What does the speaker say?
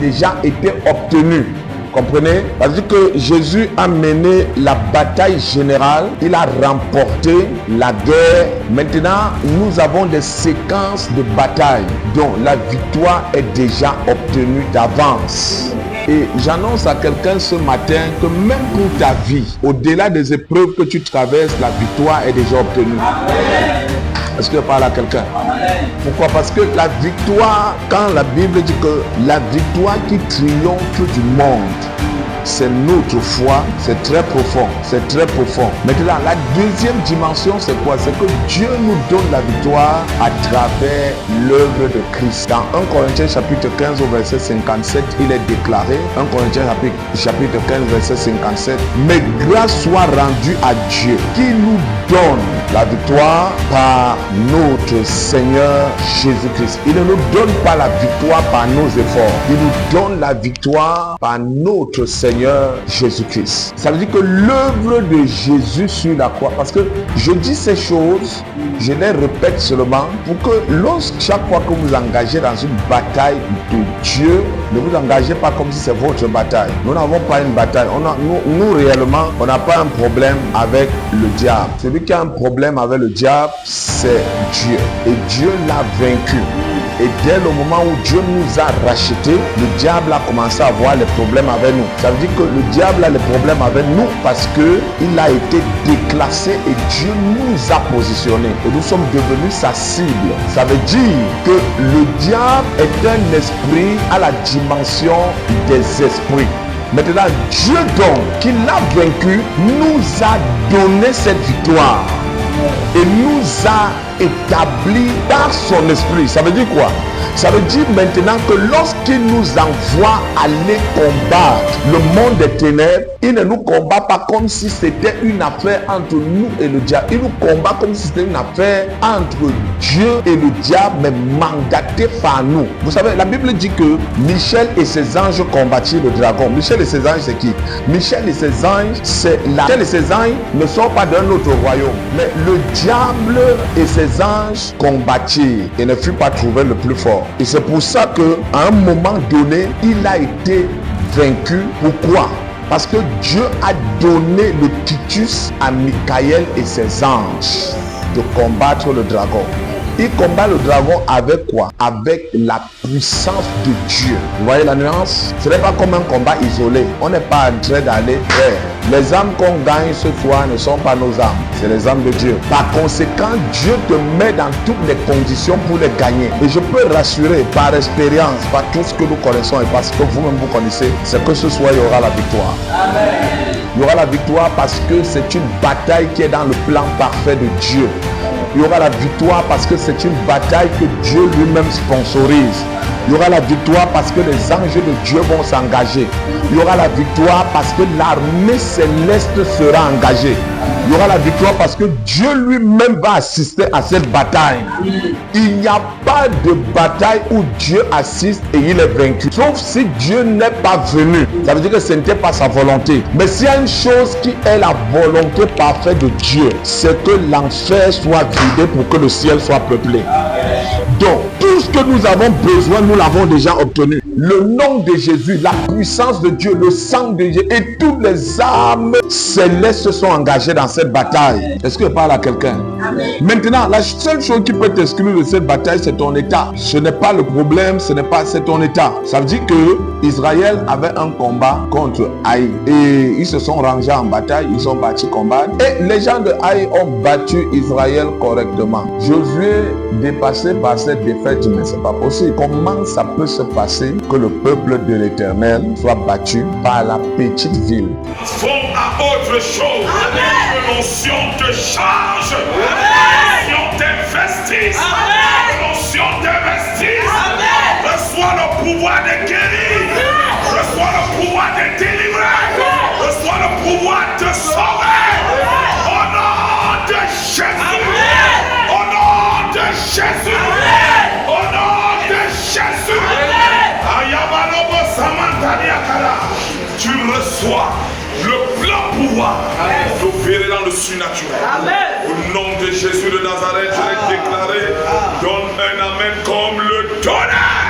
déjà été obtenue. Comprenez? Parce que Jésus a mené la bataille générale, il a remporté la guerre. Maintenant, nous avons des séquences de bataille dont la victoire est déjà obtenue d'avance. Et j'annonce à quelqu'un ce matin que même pour ta vie, au-delà des épreuves que tu traverses, la victoire est déjà obtenue. Est-ce que je parle à quelqu'un? Pourquoi? Parce que la victoire, quand la Bible dit que la victoire qui triomphe du monde, c'est notre foi, c'est très profond, c'est très profond. Maintenant, la deuxième dimension, c'est quoi? C'est que Dieu nous donne la victoire à travers l'œuvre de Christ. Dans 1 Corinthiens chapitre 15 au verset 57, il est déclaré, 1 Corinthiens chapitre 15 verset 57, mais grâce soit rendue à Dieu qui nous donne la victoire par notre Seigneur Jésus-Christ. Il ne nous donne pas la victoire par nos efforts, il nous donne la victoire par notre Seigneur Jésus-Christ. Ça veut dire que l'œuvre de Jésus sur la croix, parce que je dis ces choses, je les répète seulement pour que chaque fois que vous engagez dans une bataille de Dieu, ne vous engagez pas comme si c'est votre bataille. Nous n'avons pas une bataille. Nous réellement, on n'a pas un problème avec le diable. Celui qui a un problème avec le diable, c'est Dieu. Et Dieu l'a vaincu. Et dès le moment où Dieu nous a rachetés, le diable a commencé à avoir les problèmes avec nous. Ça veut dire que le diable a les problèmes avec nous parce qu'il a été déclassé et Dieu nous a positionnés. Et nous sommes devenus sa cible. Ça veut dire que le diable est un esprit à la dimension des esprits. Maintenant, Dieu donc, qui l'a vaincu, nous a donné cette victoire. Et nous a établi par son esprit. Ça veut dire quoi? Ça veut dire maintenant que lorsqu'il nous envoie aller combattre le monde des ténèbres, il ne nous combat pas comme si c'était une affaire entre nous et le diable. Il nous combat comme si c'était une affaire entre Dieu et le diable, mais mandaté par nous. Vous savez, la Bible dit que Michel et ses anges combattirent le dragon. Michel et ses anges, c'est qui? Michel et ses anges, Michel et ses anges ne sont pas d'un autre royaume, mais le diable et ses anges combattirent et ne fut pas trouvé le plus fort. Et c'est pour ça qu'à un moment donné, il a été vaincu. Pourquoi? Parce que Dieu a donné le titus à Michael et ses anges de combattre le dragon. Il combat le dragon avec quoi? Avec la puissance de Dieu. Vous voyez la nuance? Ce n'est pas comme un combat isolé. On n'est pas en train d'aller vers. Les âmes qu'on gagne ce soir ne sont pas nos âmes. C'est les âmes de Dieu. Par conséquent, Dieu te met dans toutes les conditions pour les gagner. Et je peux rassurer par expérience, par tout ce que nous connaissons et parce que vous-même vous connaissez, c'est que ce soir, il y aura la victoire. Amen. Il y aura la victoire parce que c'est une bataille qui est dans le plan parfait de Dieu. Il y aura la victoire parce que c'est une bataille que Dieu lui-même sponsorise. Il y aura la victoire parce que les anges de Dieu vont s'engager. Il y aura la victoire parce que l'armée céleste sera engagée. Il y aura la victoire parce que Dieu lui-même va assister à cette bataille. Il n'y a pas de bataille où Dieu assiste et il est vaincu. Sauf si Dieu n'est pas venu. Ça veut dire que ce n'était pas sa volonté. Mais s'il y a une chose qui est la volonté parfaite de Dieu, c'est que l'enfer soit vidé pour que le ciel soit peuplé. Donc, tout ce que nous avons besoin, nous l'avons déjà obtenu. Le nom de Jésus, la puissance de Dieu, le sang de Dieu et toutes les âmes célestes sont engagées dans cette bataille. Est-ce que je parle à quelqu'un? Maintenant, la seule chose qui peut t'exclure de cette bataille, c'est ton état. Ce n'est pas le problème, c'est ton état. Ça veut dire que Israël avait un combat contre Haï. Et ils se sont rangés en bataille, ils sont partis combattre. Et les gens de Haï ont battu Israël correctement. Josué, dépassé par cette défaite, dit mais c'est pas possible. Comment ça peut se passer que le peuple de l'Éternel soit battu par la petite ville? Transforme à autre chose. L'onction te change. L'onction t'investisse. L'onction t'investisse. Reçois le pouvoir de guérir. Reçois le pouvoir de délivrer. Reçois le pouvoir de sauver. Au nom de Jésus. Au nom de Jésus. Au nom de Jésus. Tu reçois le plein pouvoir d'opérer dans le surnaturel. Au nom de Jésus de Nazareth, je l'ai déclaré. Donne un amen comme le tonnerre.